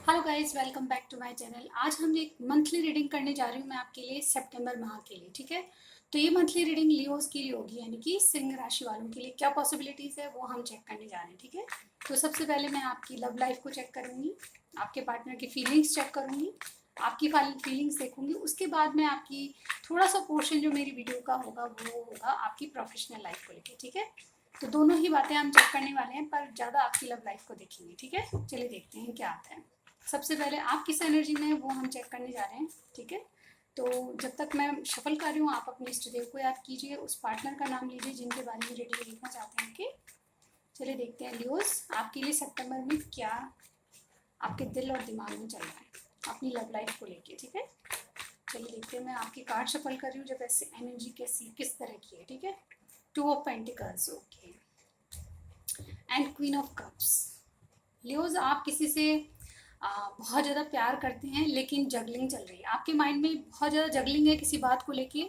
Hello guys, welcome back to my channel. आज हम एक मंथली रीडिंग करने जा रही हूँ मैं आपके लिए सितंबर माह के लिए। ठीक है, तो ये मंथली रीडिंग लियोस के लिए होगी, यानी कि सिंह राशि वालों के लिए क्या पॉसिबिलिटीज है वो हम चेक करने जा रहे हैं। ठीक है, तो सबसे पहले मैं आपकी लव लाइफ को चेक करूंगी, आपके पार्टनर की फीलिंग्स चेक करूंगी, आपकी फीलिंग्स देखूंगी। उसके बाद मैं आपकी थोड़ा सा पोर्शन जो मेरी वीडियो का होगा वो होगा आपकी प्रोफेशनल लाइफ को लेकर। ठीक है, तो दोनों ही बातें हम चेक करने वाले हैं, पर ज़्यादा आपकी लव लाइफ को देखेंगे। ठीक है, चलिए देखते हैं क्या आता है। सबसे पहले आप किस एनर्जी में हैं वो हम चेक करने जा रहे हैं। ठीक है, तो जब तक मैं शफल कर रही हूँ आप अपने इष्ट देव को याद कीजिए, उस पार्टनर का नाम लीजिए जिनके बारे में रीडिंग देखना चाहते हैं कि चलिए देखते हैं लियोस आपके लिए सितंबर में क्या आपके दिल और दिमाग में चल रहा है अपनी लव लाइफ को लेके। ठीक है, चलिए देखते हैं। मैं आपकी कार्ड शफल कर रही हूँ, जब ऐसे एनर्जी कैसी किस तरह की है। ठीक है, 2 of pentacles, okay, and queen of cups. Leos आप किसी से बहुत ज़्यादा प्यार करते हैं, लेकिन जगलिंग चल रही है आपके माइंड में, बहुत ज़्यादा जगलिंग है किसी बात को लेके,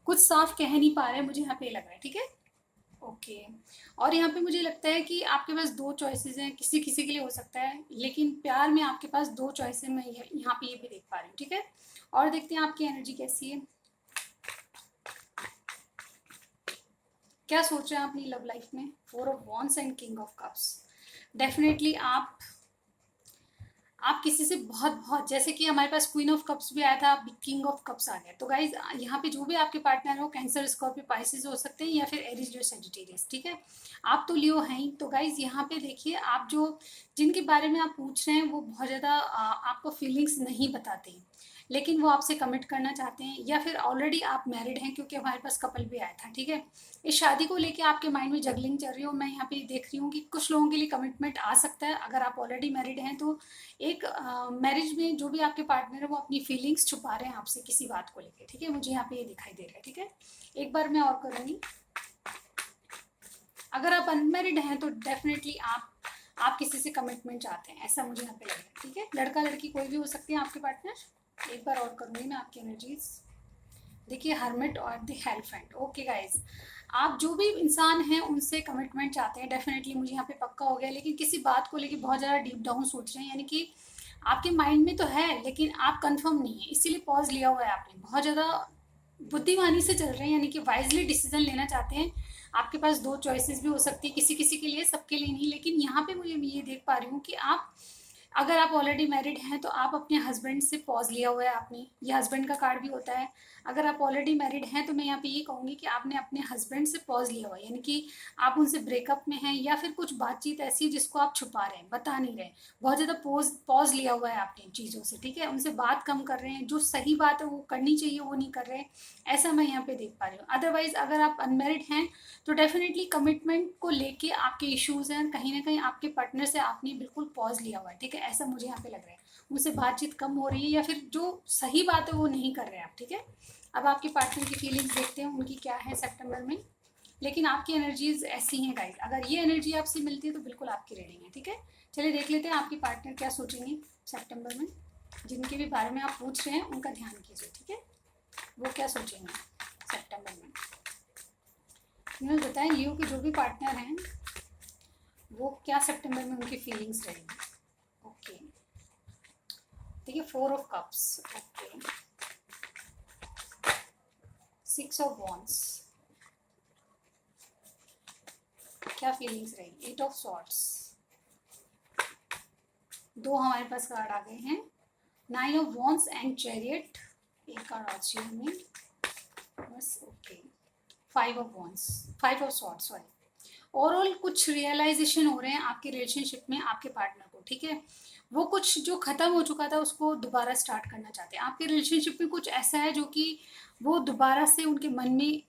कुछ साफ कह नहीं पा रहे हैं, मुझे यहाँ पे लग रहा है। ठीक है, ओके। और यहाँ पे मुझे लगता है कि आपके पास दो चॉइसेस हैं, किसी किसी के लिए हो सकता है, लेकिन प्यार में आपके पास दो चॉइसेस मैं यहाँ पे ये भी देख पा रही हूँ। ठीक है, और देखते हैं आपकी एनर्जी कैसी है, क्या सोच रहे हैं अपनी लव लाइफ में। 4 of wands and king of cups. Definitely आप किसी से बहुत बहुत, जैसे कि हमारे पास क्वीन ऑफ कप्स भी आया था, अब किंग ऑफ कप्स आ गया। तो गाइज यहाँ पे जो भी आपके पार्टनर हो, कैंसर, स्कॉर्पियो, पाइसेस हो सकते हैं, या फिर एरीज या सेजिटेरियस। ठीक है, आप तो लियो हैं ही। तो गाइज यहाँ पे देखिए, आप जो जिनके बारे में आप पूछ रहे हैं वो बहुत ज़्यादा आपको फीलिंग्स नहीं बताते, लेकिन वो आपसे कमिट करना चाहते हैं, या फिर ऑलरेडी आप मैरिड हैं, क्योंकि हमारे पास कपल भी आया था। ठीक है, इस शादी को लेके आपके माइंड में जगलिंग चल रही हो। मैं यहाँ पे देख रही हूँ कि कुछ लोगों के लिए कमिटमेंट आ सकता है, अगर आप ऑलरेडी मैरिड हैं तो। एक मैरिज में जो भी आपके पार्टनर है वो अपनी फीलिंग्स छुपा रहे हैं आपसे किसी बात को लेके। ठीक है, मुझे यहाँ पे ये दिखाई दे रहा है। ठीक है, एक बार मैं और करूँगी। अगर आप अनमेरिड हैं तो डेफिनेटली आप किसी से कमिटमेंट चाहते हैं, ऐसा मुझे यहाँ पे लग रहा है। ठीक है, लड़का लड़की कोई भी हो सकते हैं आपके पार्टनर। एक बार और करूँगी मैं आपकी एनर्जीज। देखिए, हर्मिट और द हेल्फेंट। ओके गाइज, आप जो भी इंसान हैं उनसे कमिटमेंट चाहते हैं, डेफिनेटली मुझे यहाँ पे पक्का हो गया, लेकिन किसी बात को लेके बहुत ज़्यादा डीप डाउन सोच रहे हैं, यानी कि आपके माइंड में तो है लेकिन आप कंफर्म नहीं है, इसीलिए पॉज लिया हुआ है आपने। बहुत ज़्यादा बुद्धिमानी से चल रहे हैं, यानी कि वाइजली डिसीजन लेना चाहते हैं। आपके पास दो चॉइसेस भी हो सकती है, किसी किसी के लिए, सबके लिए नहीं। लेकिन यहाँ पे मुझे ये देख पा रही हूँ कि आप, अगर आप ऑलरेडी मैरिड हैं तो आप अपने हस्बैंड से पॉज लिया हुआ है आपने, ये हस्बैंड का कार्ड भी होता है। अगर आप ऑलरेडी मैरिड हैं तो मैं यहाँ पे ये कहूँगी कि आपने अपने हस्बैंड से पॉज लिया हुआ है, यानी कि आप उनसे ब्रेकअप में हैं, या फिर कुछ बातचीत ऐसी है जिसको आप छुपा रहे हैं, बता नहीं रहे। बहुत ज़्यादा पॉज लिया हुआ है आपने चीज़ों से। ठीक है, उनसे बात कम कर रहे हैं, जो सही बात है वो करनी चाहिए वो नहीं कर रहे, ऐसा मैं यहाँ पे देख पा रही हूँ। अदरवाइज अगर आप अनमेरिड हैं तो डेफिनेटली कमिटमेंट को लेके आपके इश्यूज हैं, कहीं ना कहीं आपके पार्टनर से आपने बिल्कुल पॉज लिया हुआ है। ठीक है, ऐसा मुझे यहाँ पे लग रहा है, उनसे बातचीत कम हो रही है, या फिर जो सही बात है वो नहीं कर रहे हैं आप। ठीक है, अब आपके पार्टनर की फीलिंग्स देखते हैं उनकी क्या है सितंबर में। लेकिन आपकी एनर्जीज ऐसी हैं गाइस, अगर ये एनर्जी आपसे मिलती है तो बिल्कुल आपकी रीडिंग है। ठीक है, चलिए देख लेते हैं आपके पार्टनर क्या सोचेंगे सितंबर में। जिनके भी बारे में आप पूछ रहे हैं उनका ध्यान कीजिए। ठीक है, वो क्या सोचेंगे सितंबर में। इन्होंने बताएं लियो के जो भी पार्टनर हैं वो क्या सितंबर में उनकी फीलिंग्स रहेगी। ओके, देखिए, 4 of cups, okay, 6 of wands, क्या फीलिंग्स रहेगी। 8 ऑफ सॉर्ड्स, दो हमारे पास कार्ड आ गए हैं। 9 ऑफ वॉन्ड्स एंड चैरियट, एक कार्ड और चाहिए हमें बस। Okay, 5 of wands, 5 of swords, sorry. Overall कुछ रियलाइजेशन हो रहे हैं आपके रिलेशनशिप में आपके पार्टनर को। ठीक है, वो कुछ जो खत्म हो चुका था उसको दोबारा स्टार्ट करना चाहते हैं। आपके रिलेशनशिप में कुछ ऐसा है जो कि वो दोबारा से उनके मन में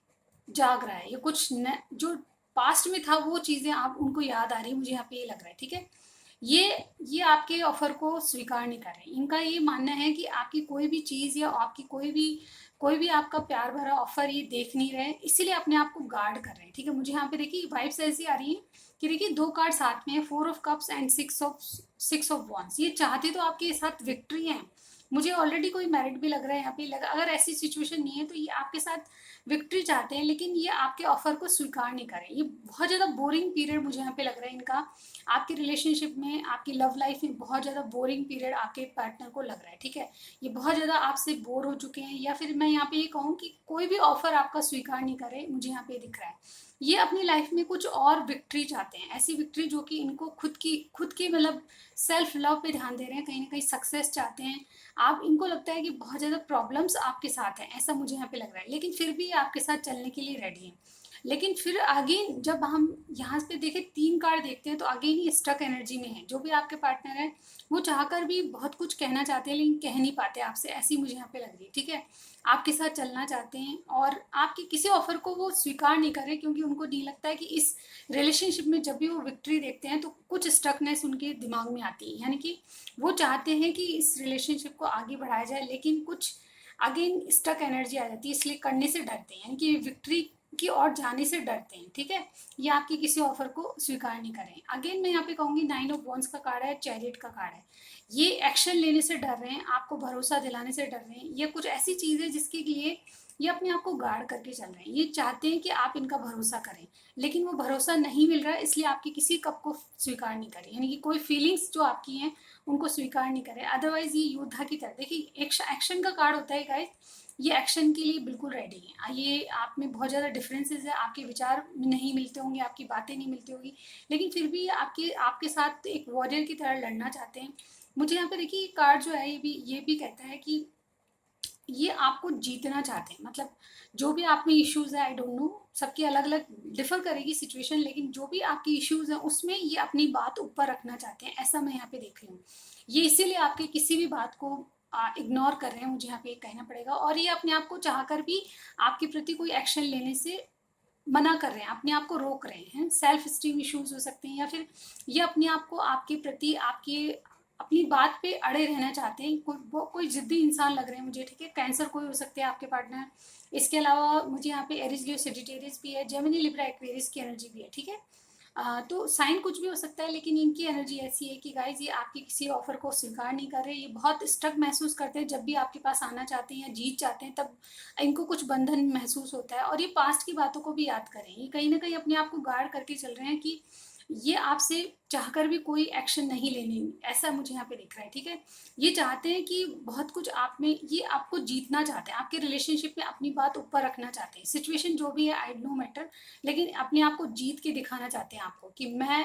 जाग रहा है, या कुछ जो पास्ट में था वो चीज़ें आप उनको याद आ रही है, मुझे यहाँ पे ये लग रहा है। ठीक है, ये आपके ऑफर को स्वीकार नहीं कर रहे। इनका ये मानना है कि आपकी कोई भी चीज़ या आपकी कोई भी आपका प्यार भरा ऑफर ये देख नहीं रहे, इसीलिए अपने आप को गार्ड कर रहे हैं। ठीक है, मुझे यहाँ पे देखिए वाइब्स ऐसी आ रही है कि देखिए दो कार्ड साथ में है, 4 of cups and 6 of wands. ये चाहते तो आपके साथ विक्ट्री है, मुझे ऑलरेडी कोई मेरिट भी लग रहा है यहाँ पे अगर ऐसी सिचुएशन नहीं है तो ये आपके साथ विक्ट्री चाहते हैं, लेकिन ये आपके ऑफर को स्वीकार नहीं करें। ये बहुत ज़्यादा बोरिंग पीरियड मुझे यहाँ पे लग रहा है इनका, आपके रिलेशनशिप में, आपकी लव लाइफ में बहुत ज़्यादा बोरिंग पीरियड आपके पार्टनर को लग रहा है, ठीक है। ये बहुत ज़्यादा आपसे बोर हो चुके हैं, या फिर मैं यहाँ पे ये कहूँ कि कोई भी ऑफर आपका स्वीकार नहीं करे, मुझे यहाँ पे दिख रहा है। ये अपनी लाइफ में कुछ और विक्ट्री चाहते हैं, ऐसी विक्ट्री जो कि इनको खुद की मतलब सेल्फ लव पे ध्यान दे रहे हैं, कहीं ना कहीं सक्सेस चाहते हैं। आप इनको लगता है कि बहुत ज़्यादा प्रॉब्लम्स आपके साथ हैं, ऐसा मुझे यहाँ पे लग रहा है, लेकिन फिर भी आपके साथ चलने के लिए रेडी हैं। लेकिन फिर अगेन जब हम यहाँ पे देखें 3 कार्ड देखते हैं तो अगेन ही स्टक एनर्जी में है। जो भी आपके पार्टनर है वो चाहकर भी बहुत कुछ कहना चाहते हैं लेकिन कह नहीं पाते आपसे, ऐसी मुझे यहाँ पे लग रही है, ठीक है। आपके साथ चलना चाहते हैं और आपके किसी ऑफर को वो स्वीकार नहीं कर रहे, क्योंकि उनको नहीं लगता है कि इस रिलेशनशिप में जब भी वो विक्ट्री देखते हैं तो कुछ स्टकनेस उनके दिमाग में आती है, यानी कि वो चाहते हैं कि इस रिलेशनशिप को आगे बढ़ाया जाए, लेकिन कुछ अगेन स्टक एनर्जी आ जाती है, इसलिए करने से डरते हैं, यानी कि विक्ट्री की ओर जाने से डरते हैं, ठीक है। ये आपकी किसी ऑफर को स्वीकार नहीं करें। अगेन मैं यहाँ पे कहूँगी 9 ऑफ वॉन्ड्स का कार्ड है, चैरियट का कार्ड है। ये एक्शन लेने से डर रहे हैं, आपको भरोसा दिलाने से डर रहे हैं। ये कुछ ऐसी चीज़ है जिसके लिए ये अपने आप को गार्ड करके चल रहे हैं। ये चाहते हैं कि आप इनका भरोसा करें, लेकिन वो भरोसा नहीं मिल रहा है, इसलिए आपकी किसी कप को स्वीकार नहीं करें, यानी कि कोई फीलिंग्स जो आपकी हैं उनको स्वीकार नहीं करें। अदरवाइज ये योद्धा की तरह, देखिए एक्शन का कार्ड होता है गाइस, ये एक्शन के लिए बिल्कुल रेडी है। ये आप में बहुत ज़्यादा डिफरेंसेस है, आपके विचार नहीं मिलते होंगे, आपकी बातें नहीं मिलती होगी, लेकिन फिर भी आपके साथ एक वॉरियर की तरह लड़ना चाहते हैं। मुझे यहाँ पे देखिए ये कार्ड जो है ये भी कहता है कि ये आपको जीतना चाहते हैं, मतलब जो भी आप में इश्यूज है, आई डोंट नो, सबकी अलग अलग डिफर करेगी सिचुएशन, लेकिन जो भी आपकी इश्यूज हैं उसमें ये अपनी बात ऊपर रखना चाहते हैं, ऐसा मैं यहाँ पे देख रही हूँ। ये इसीलिए आपके किसी भी बात को इग्नोर कर रहे हैं, मुझे यहाँ पे कहना पड़ेगा। और ये अपने आप को चाहकर भी आपके प्रति कोई एक्शन लेने से मना कर रहे हैं, अपने आप को रोक रहे हैं। सेल्फ स्टीम इश्यूज हो सकते हैं, या फिर ये अपने आप को आपके प्रति आपकी अपनी बात पे अड़े रहना चाहते हैं। कोई जिद्दी इंसान लग रहे हैं मुझे, ठीक है। कैंसर कोई हो सकते हैं आपके पार्टनर। इसके अलावा मुझे यहाँ पे एरिस, लियो, सेजिटेरियस भी है, जेमिनी, लिब्रा, एक्वेरियस की एनर्जी भी है, ठीक है। तो साइन कुछ भी हो सकता है, लेकिन इनकी एनर्जी ऐसी है कि गाइज ये आपके किसी ऑफर को स्वीकार नहीं कर रहे। ये बहुत स्ट्रक महसूस करते हैं जब भी आपके पास आना चाहते हैं या जीत चाहते हैं, तब इनको कुछ बंधन महसूस होता है। और ये पास्ट की बातों को भी याद करें, ये कहीं ना कहीं अपने आप को गार्ड करके चल रहे हैं कि ये आपसे चाहकर भी कोई एक्शन नहीं लेने, ऐसा मुझे यहाँ पे दिख रहा है, ठीक है। ये चाहते हैं कि बहुत कुछ आप में, ये आपको जीतना चाहते हैं, आपके रिलेशनशिप में अपनी बात ऊपर रखना चाहते हैं। सिचुएशन जो भी है आई नो मैटर, लेकिन अपने आप को जीत के दिखाना चाहते हैं आपको कि मैं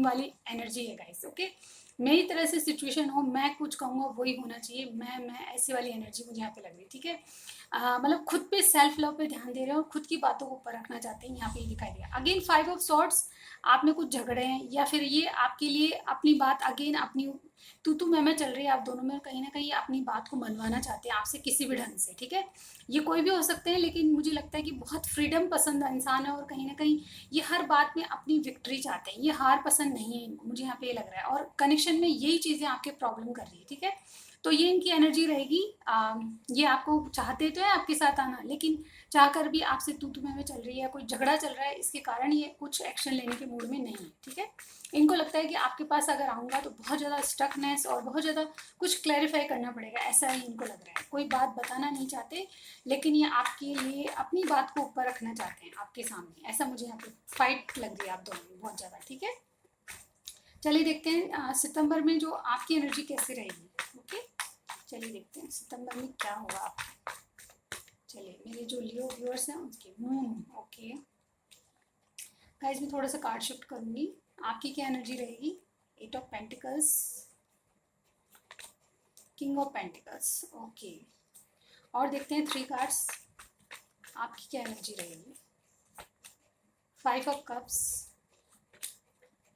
वाली एनर्जी है गाइस, ओके। मेरी तरह से सिचुएशन हो, मैं कुछ कहूँगा वही होना चाहिए, मैं ऐसी वाली एनर्जी मुझे यहाँ पे लग रही है, ठीक है। मतलब खुद पे सेल्फ लव पे ध्यान दे रहे हैं और खुद की बातों को ऊपर रखना चाहते हैं, यहाँ पे दिखाई दिया। अगेन 5 ऑफ सॉर्ड्स, आप में कुछ झगड़े हैं, या फिर ये आपके लिए अपनी बात अगेन अपनी तू मैं चल रही है आप दोनों में, कहीं ना कहीं अपनी बात को मनवाना चाहते हैं आपसे किसी भी ढंग से, ठीक है। ये कोई भी हो सकते हैं, लेकिन मुझे लगता है कि बहुत फ्रीडम पसंद इंसान है और कहीं ना कहीं ये हर बात में अपनी विक्ट्री चाहते हैं, ये हार पसंद नहीं है इनको, मुझे यहाँ पे ये लग रहा है। और कनेक्शन में यही चीज़ें आपके प्रॉब्लम कर रही है, ठीक है। तो ये इनकी एनर्जी रहेगी। ये आपको चाहते तो है आपके साथ आना, लेकिन चाहकर भी आपसे तू में चल रही है, कोई झगड़ा चल रहा है, इसके कारण ये कुछ एक्शन लेने के मूड में नहीं है, ठीक है। इनको लगता है कि आपके पास अगर आऊँगा तो बहुत ज़्यादा स्टकनेस और बहुत ज़्यादा कुछ क्लैरिफाई करना पड़ेगा, ऐसा ही इनको लग रहा है। कोई बात बताना नहीं चाहते, लेकिन ये आपके लिए अपनी बात को ऊपर रखना चाहते हैं आपके सामने, ऐसा मुझे यहाँ पे फाइट लग रही है आप दोनों में बहुत ज़्यादा, ठीक है। चलिए देखते हैं सितंबर में जो आपकी एनर्जी कैसे रहेगी, ओके। चलिए देखते हैं सितंबर में क्या होगा आपको। चलिए मेरे जो लियो व्यूअर्स हैं उनके ओके गाइस, मैं थोड़ा सा कार्ड शिफ्ट करूंगी। आपकी क्या एनर्जी रहेगी? 8 of pentacles, king of pentacles, okay. और देखते हैं 3 कार्ड्स, आपकी क्या एनर्जी रहेगी? 5 of cups,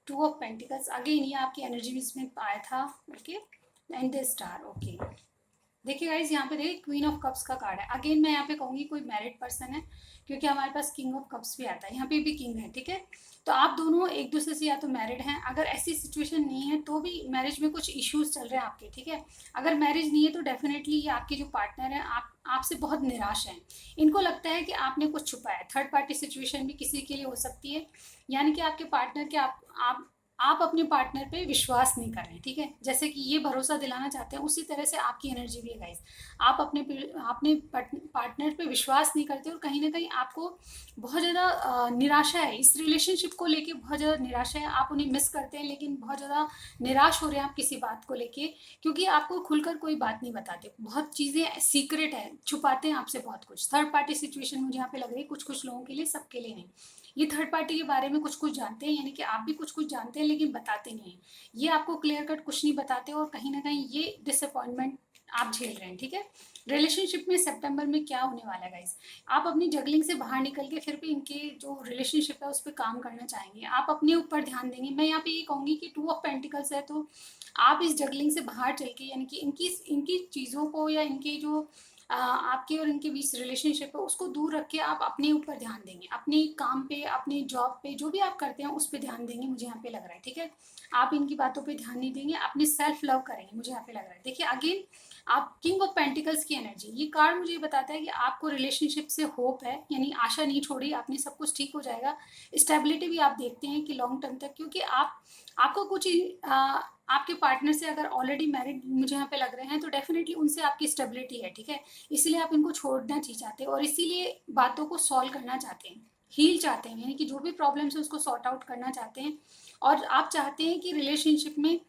2 of pentacles, again ये आपकी एनर्जी में इसमें आया था, okay. And the star, okay. देखिए गाइज यहाँ पे देखिए क्वीन ऑफ कप्स का कार्ड है। अगेन मैं यहाँ पे कहूँगी कोई मैरिड पर्सन है, क्योंकि हमारे पास किंग ऑफ कप्स भी आता है, यहाँ पे भी किंग है, ठीक है। तो आप दोनों एक दूसरे से या तो मैरिड हैं, अगर ऐसी सिचुएशन नहीं है तो भी मैरिज में कुछ इश्यूज चल रहे हैं आपके, ठीक है। अगर मैरिज नहीं है तो डेफिनेटली ये आपके जो पार्टनर है आपसे बहुत निराश हैं। इनको लगता है कि आपने कुछ छुपाया है। थर्ड पार्टी सिचुएशन भी किसी के लिए हो सकती है, यानी कि आपके पार्टनर के आप आप अपने पार्टनर पे विश्वास नहीं कर रहे, ठीक है। जैसे कि ये भरोसा दिलाना चाहते हैं, उसी तरह से आपकी एनर्जी भी है गाइस। आप अपने पार्टनर पे विश्वास नहीं करते और कहीं ना कहीं आपको बहुत ज़्यादा निराशा है इस रिलेशनशिप को लेके, बहुत ज़्यादा निराशा है। आप उन्हें मिस करते हैं लेकिन बहुत ज़्यादा निराश हो रहे हैं आप किसी बात को लेके, क्योंकि आपको खुलकर कोई बात नहीं बताते, बहुत चीज़ें सीक्रेट है, छुपाते हैं आपसे बहुत कुछ। थर्ड पार्टी सिचुएशन मुझे यहाँ पे लग रही है, कुछ कुछ लोगों के लिए, सबके लिए नहीं। ये थर्ड पार्टी के बारे में कुछ कुछ जानते हैं, यानी कि आप भी कुछ कुछ जानते हैं लेकिन बताते नहीं हैं। ये आपको क्लियर कट कुछ नहीं बताते और कहीं ना कहीं ये डिसअपॉइंटमेंट आप झेल रहे हैं, ठीक है। रिलेशनशिप में सितंबर में क्या होने वाला है गाइस, आप अपनी जगलिंग से बाहर निकल के फिर भी इनके जो रिलेशनशिप है उस पर काम करना चाहेंगे, आप अपने ऊपर ध्यान देंगे। मैं यहाँ पे ये कहूंगी कि 2 ऑफ पेंटिकल्स है, तो आप इस जगलिंग से बाहर चल के, यानी कि इनकी इनकी चीज़ों को या इनके जो आपके और इनके बीच रिलेशनशिप है उसको दूर रख के आप अपने ऊपर ध्यान देंगे, अपने काम पे, अपने जॉब पे, जो भी आप करते हैं उस पर ध्यान देंगे, मुझे यहाँ पे लग रहा है, ठीक है। आप इनकी बातों पे ध्यान नहीं देंगे, अपने सेल्फ लव करेंगे, मुझे यहाँ पे लग रहा है। देखिए अगेन, आप किंग ऑफ पेंटिकल्स की एनर्जी, ये कार्ड मुझे बताता है कि आपको रिलेशनशिप से होप है, यानी आशा नहीं छोड़ी आपने, सब कुछ ठीक हो जाएगा। स्टेबिलिटी भी आप देखते हैं कि लॉन्ग टर्म तक, क्योंकि आपको कुछ आपके पार्टनर से अगर ऑलरेडी मैरिड मुझे यहाँ पे लग रहे हैं तो डेफिनेटली उनसे आपकी स्टेबिलिटी है, ठीक है। इसीलिए आप इनको छोड़ना नहीं चाहते और इसीलिए बातों को सॉल्व करना चाहते हैं, हील चाहते हैं, यानी कि जो भी प्रॉब्लम्स है उसको सॉर्ट आउट करना चाहते हैं। और आप चाहते हैं कि रिलेशनशिप में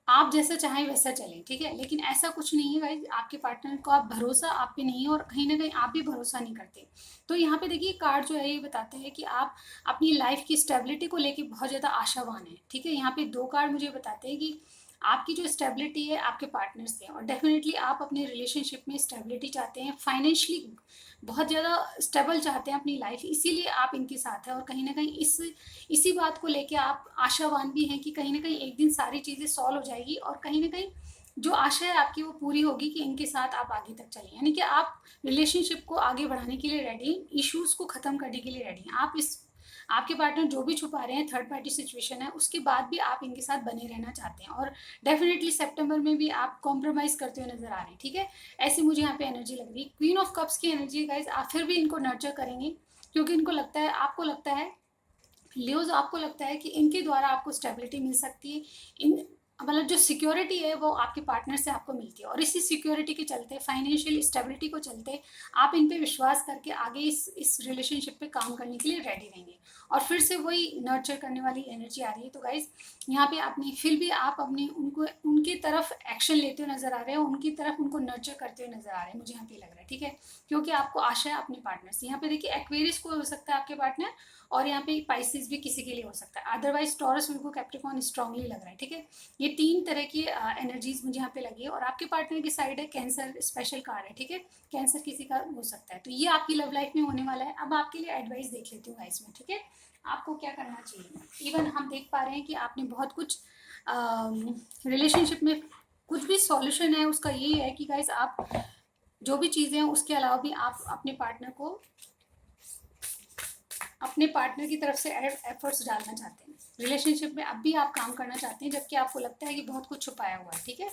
आप जैसा चाहें वैसा चलें, ठीक है। लेकिन ऐसा कुछ नहीं है गाइस, आपके पार्टनर को आप भरोसा आप पे नहीं है और कहीं ना कहीं आप भी भरोसा नहीं करते। तो यहाँ पे देखिए कार्ड जो है ये बताते हैं कि आप अपनी लाइफ की स्टेबिलिटी को लेके बहुत ज़्यादा आशावान है, ठीक है। यहाँ पे 2 कार्ड मुझे बताते हैं कि आपकी जो स्टेबिलिटी है आपके पार्टनर से, और डेफिनेटली आप अपने रिलेशनशिप में स्टेबिलिटी चाहते हैं, फाइनेंशियली बहुत ज़्यादा स्टेबल चाहते हैं अपनी लाइफ, इसीलिए आप इनके साथ हैं। और कहीं ना कहीं इसी बात को लेके आप आशावान भी हैं कि कहीं ना कहीं एक दिन सारी चीज़ें सॉल्व हो जाएगी और कहीं ना कहीं जो आशा है आपकी वो पूरी होगी कि इनके साथ आप आगे तक चलें, यानी कि आप रिलेशनशिप को आगे बढ़ाने के लिए रेडी हैं, इश्यूज को ख़त्म करने के लिए रेडी हैं। आपके पार्टनर जो भी छुपा रहे हैं, थर्ड पार्टी सिचुएशन है, उसके बाद भी आप इनके साथ बने रहना चाहते हैं और डेफिनेटली सितंबर में भी आप कॉम्प्रोमाइज़ करते हुए नजर आ रहे हैं, ठीक है। ऐसी मुझे यहाँ पे एनर्जी लग रही है। क्वीन ऑफ कप्स की एनर्जी गाइज, आप फिर भी इनको नर्चर करेंगे, क्योंकि इनको लगता है, आपको लगता है लियोज, आपको लगता है कि इनके द्वारा आपको स्टेबिलिटी मिल सकती है, इन मतलब जो सिक्योरिटी है वो आपके पार्टनर से आपको मिलती है और इसी सिक्योरिटी के चलते, फाइनेंशियल स्टेबिलिटी को चलते, आप इन पे विश्वास करके आगे इस रिलेशनशिप पे काम करने के लिए रेडी रहेंगे। और फिर से वही नर्चर करने वाली एनर्जी आ रही है। तो गाइज यहाँ पे आपने फिर भी आप अपने उनको उनकी तरफ एक्शन लेते हुए नजर आ रहे हैं, उनकी तरफ उनको नर्चर करते हुए नजर आ रहे हैं, मुझे यहाँ पे लग रहा है, ठीक है। क्योंकि आपको आशा है अपने पार्टनर से। यहाँ पे देखिए एक्वेरियस को हो सकता है आपके पार्टनर, और यहाँ पे पाइसिस भी किसी के लिए हो सकता है, otherwise taurus, Virgo, Capricorn strongly लग रहा है, ठीक है। ये 3 तरह की एनर्जीज मुझे यहाँ पे लगी है। और आपके पार्टनर की साइड है कैंसर, स्पेशल कार्ड है, ठीक है। कैंसर किसी का हो सकता है, तो ये आपकी लव लाइफ में होने वाला है। अब आपके लिए एडवाइस देख लेती हूँ गाइस में, ठीक है। आपको क्या करना चाहिए। इवन हम देख पा रहे हैं कि आपने बहुत कुछ रिलेशनशिप में कुछ भी सॉल्यूशन है उसका यही है कि गाइस आप जो भी चीज़ें हैं उसके अलावा भी आप अपने पार्टनर की तरफ से एफर्ट्स डालना चाहते हैं रिलेशनशिप में। अब भी आप काम करना चाहते हैं जबकि आपको लगता है कि बहुत कुछ छुपाया हुआ है, ठीक है।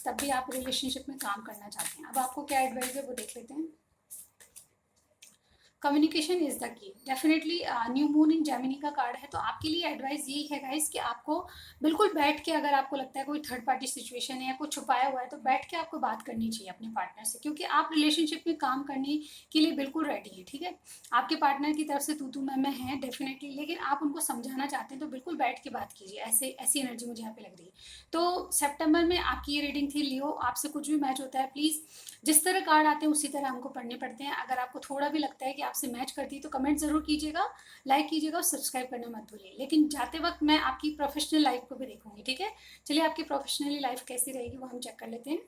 तब भी आप रिलेशनशिप में काम करना चाहते हैं। अब आपको क्या एडवाइस है वो देख लेते हैं। Communication is the key, definitely new moon in Gemini का कार्ड है, तो आपके लिए एडवाइस यही है गाइस कि आपको बिल्कुल बैठ के, अगर आपको लगता है कोई थर्ड पार्टी सिचुएशन है या कुछ छुपाया हुआ है, तो बैठ के आपको बात करनी चाहिए अपने पार्टनर से, क्योंकि आप रिलेशनशिप में काम करने के लिए बिल्कुल रेडी है, ठीक है। आपके पार्टनर की तरफ से तू मैं है डेफिनेटली, लेकिन आप उनको समझाना चाहते हैं तो बिल्कुल बैठ के बात कीजिए। ऐसी एनर्जी मुझे यहाँ पे लग रही है। तो सितंबर में आपकी ये रीडिंग थी लियो, आपसे कुछ भी मैच होता है प्लीज़ जिस तरह कार्ड आते हैं उसी तरह हमको पढ़ने पड़ते हैं। अगर आपको थोड़ा भी लगता है कि आपसे मैच करती है तो कमेंट ज़रूर कीजिएगा, लाइक कीजिएगा और सब्सक्राइब करना मत भूलिए। लेकिन जाते वक्त मैं आपकी प्रोफेशनल लाइफ को भी देखूंगी, ठीक है। चलिए आपकी प्रोफेशनली लाइफ कैसी रहेगी वो हम चेक कर लेते हैं।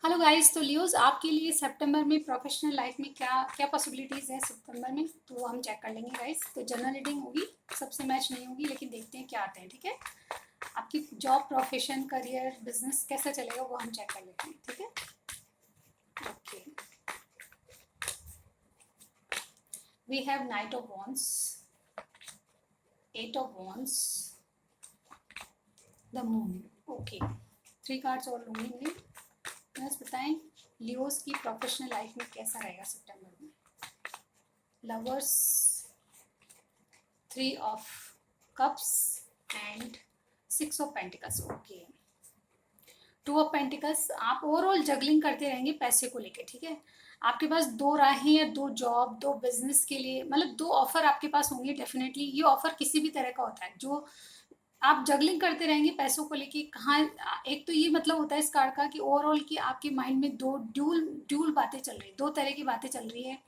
हेलो गाइस, तो लियोज आपके लिए सितंबर में प्रोफेशनल लाइफ में क्या क्या पॉसिबिलिटीज़ है सितंबर में, तो वो हम चेक कर लेंगे गाइस। तो जनरल रीडिंग होगी, सबसे मैच नहीं होगी, लेकिन देखते हैं क्या आते हैं, ठीक है। आपकी जॉब, प्रोफेशन, करियर, बिजनेस कैसा चलेगा वो हम चेक कर लेते हैं, ठीक है। Okay, we have knight of wands, 8 of wands, the moon. Okay, 3 cards और लूंगी मैं। बस बताएं लियोस की प्रोफेशनल लाइफ में कैसा रहेगा सितंबर में। Lovers, 3 of cups and 6 of pentacles. Okay, 2 of pentacles. आप ओवरऑल जगलिंग करते रहेंगे पैसे को लेके, ठीक है। आपके पास 2 राहें या 2 जॉब, 2 बिजनेस के लिए, मतलब 2 ऑफर आपके पास होंगे डेफिनेटली। ये ऑफर किसी भी तरह का होता है जो आप जगलिंग करते रहेंगे पैसों को लेके। कहाँ, एक तो ये मतलब होता है इस कार्ड का कि ओवरऑल की आपके माइंड में 2 ड्यूल ड्यूल बातें चल रही है, 2 तरह की बातें चल रही है।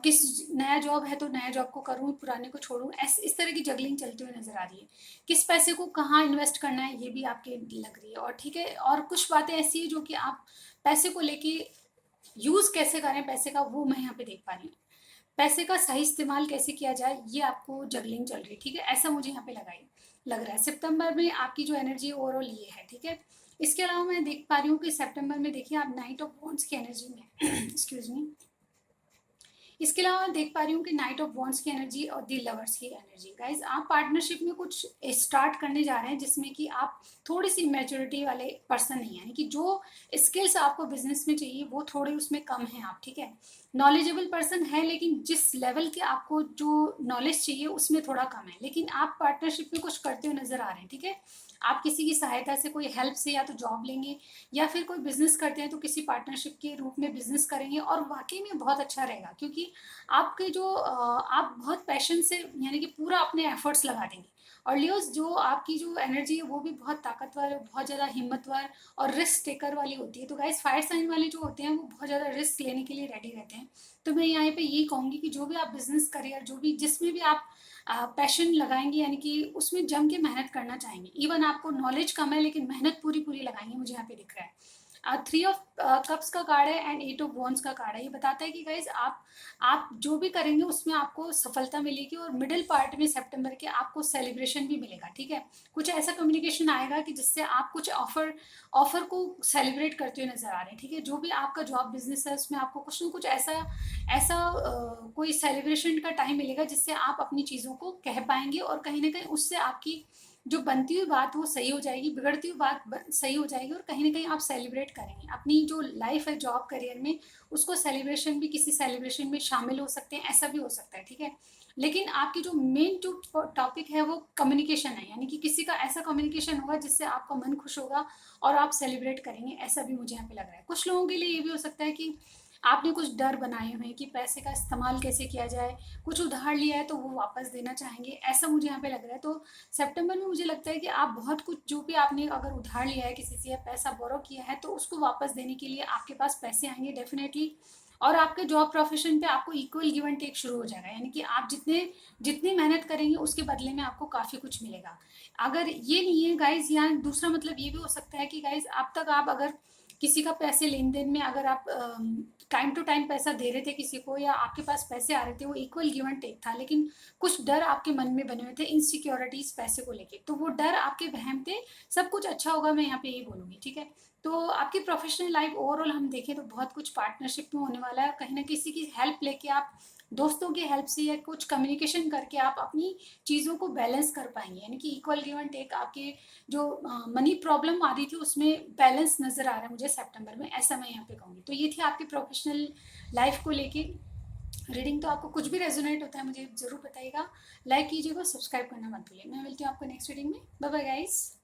किस नया जॉब है तो नया जॉब को करूँ, पुराने को छोड़ूं, इस तरह की जगलिंग चलती हुई नजर आ रही है। किस पैसे को कहाँ इन्वेस्ट करना है ये भी आपके लग रही है। और ठीक है, और कुछ बातें ऐसी है जो कि आप पैसे को लेके यूज कैसे करें पैसे का, वो मैं यहाँ पे देख पा रही हूँ। पैसे का सही इस्तेमाल कैसे किया जाए, ये आपको जगलिंग चल रही है, ठीक है। ऐसा मुझे यहाँ पे लग रहा है। सितंबर में आपकी जो एनर्जी ओवरऑल ये है, ठीक है। इसके अलावा मैं देख पा रही हूँ कि सितंबर में देखिए आप नाइट ऑफ वॉन्ड्स की एनर्जी में एक्सक्यूज मी। इसके अलावा मैं देख पा रही हूँ कि नाइट ऑफ वॉन्ड्स की एनर्जी और दी लवर्स की एनर्जी। गाइज, आप पार्टनरशिप में कुछ स्टार्ट करने जा रहे हैं जिसमें कि आप थोड़ी सी मैच्योरिटी वाले पर्सन नहीं है, यानी कि जो स्किल्स आपको बिजनेस में चाहिए वो थोड़े उसमें कम है आप, ठीक है। नॉलेजेबल पर्सन है लेकिन जिस लेवल के आपको जो नॉलेज चाहिए उसमें थोड़ा कम है, लेकिन आप पार्टनरशिप में कुछ करते हुए नजर आ रहे हैं, ठीक है। आप किसी की सहायता से, कोई हेल्प से या तो जॉब लेंगे या फिर कोई बिजनेस करते हैं तो किसी पार्टनरशिप के रूप में बिजनेस करेंगे और वाकई में बहुत अच्छा रहेगा, क्योंकि आपके जो आप बहुत पैशन से यानी कि पूरा अपने एफर्ट्स लगा देंगे। और लियोस, जो आपकी जो एनर्जी है वो भी बहुत ताकतवर, बहुत ज़्यादा हिम्मतवर और रिस्क टेकर वाली होती है। तो गाइस, फायर साइन वाले जो होते हैं वो बहुत ज़्यादा रिस्क लेने के लिए रेडी रहते हैं। तो मैं यहाँ पे यही कहूँगी कि जो भी आप बिजनेस करियर, जो भी जिसमें भी आप पैशन लगाएंगे, यानी कि उसमें जम के मेहनत करना चाहेंगे। इवन आपको नॉलेज कम है लेकिन मेहनत पूरी पूरी लगाएंगे, मुझे यहाँ पे दिख रहा है। 3 ऑफ कप्स का कार्ड है एंड 8 ऑफ वॉन्ड्स का कार्ड है। ये बताता है कि गाइज आप जो भी करेंगे उसमें आपको सफलता मिलेगी और मिडिल पार्ट में सितंबर के आपको सेलिब्रेशन भी मिलेगा, ठीक है। कुछ ऐसा कम्युनिकेशन आएगा कि जिससे आप कुछ ऑफर को सेलिब्रेट करते हुए नजर आ रहे हैं, ठीक है। जो भी आपका जॉब बिजनेस है उसमें आपको कुछ ना कुछ ऐसा ऐसा कोई सेलिब्रेशन का टाइम मिलेगा जिससे आप अपनी चीज़ों को कह पाएंगे और कहीं ना कहीं उससे आपकी जो बनती हुई बात वो सही हो जाएगी, बिगड़ती हुई बात सही हो जाएगी और कहीं ना कहीं आप सेलिब्रेट करेंगे अपनी जो लाइफ है जॉब करियर में, उसको सेलिब्रेशन भी, किसी सेलिब्रेशन में शामिल हो सकते हैं, ऐसा भी हो सकता है, ठीक है। लेकिन आपकी जो मेन जो टॉपिक है वो कम्युनिकेशन है, यानी कि किसी का ऐसा कम्युनिकेशन होगा जिससे आपका मन खुश होगा और आप सेलिब्रेट करेंगे, ऐसा भी मुझे यहाँ पे लग रहा है। कुछ लोगों के लिए ये भी हो सकता है कि आपने कुछ डर बनाए हुए हैं कि पैसे का इस्तेमाल कैसे किया जाए, कुछ उधार लिया है तो वो वापस देना चाहेंगे, ऐसा मुझे यहाँ पे लग रहा है। तो सितंबर में मुझे लगता है कि आप बहुत कुछ, जो भी आपने अगर उधार लिया है किसी से या पैसा बोरो किया है तो उसको वापस देने के लिए आपके पास पैसे आएंगे डेफिनेटली। और आपके जॉब प्रोफेशन पे आपको इक्वल गिव एंड टेक शुरू हो जाएगा, यानी कि आप जितने जितनी मेहनत करेंगे उसके बदले में आपको काफ़ी कुछ मिलेगा। अगर ये नहीं है गाइज, या दूसरा मतलब ये भी हो सकता है कि गाइज अब तक आप अगर किसी का पैसे लेन देन में अगर आप टाइम टू टाइम पैसा दे रहे थे किसी को या आपके पास पैसे आ रहे थे, वो इक्वल गिव एंड टेक था, लेकिन कुछ डर आपके मन में बने हुए थे, इनसिक्योरिटीज पैसे को लेके, तो वो डर आपके वहम थे। सब कुछ अच्छा होगा, मैं यहाँ पे यही बोलूँगी, ठीक है। तो आपकी प्रोफेशनल लाइफ ओवरऑल हम देखें तो बहुत कुछ पार्टनरशिप में होने वाला है। कहीं ना किसी की हेल्प लेके, आप दोस्तों की हेल्प से या कुछ कम्युनिकेशन करके आप अपनी चीज़ों को बैलेंस कर पाएंगे, यानी कि इक्वल गिव एंड टेक। आपके जो मनी प्रॉब्लम आ रही थी उसमें बैलेंस नज़र आ रहा है मुझे सितंबर में, ऐसा मैं यहाँ पे कहूँगी। तो ये थी आपकी प्रोफेशनल लाइफ को लेके रीडिंग। तो आपको कुछ भी रेजोनेट होता है मुझे ज़रूर बताइएगा, लाइक कीजिएगा, सब्सक्राइब करना मत भूलिए। मैं मिलती हूँ आपको नेक्स्ट रीडिंग में। Bye bye guys.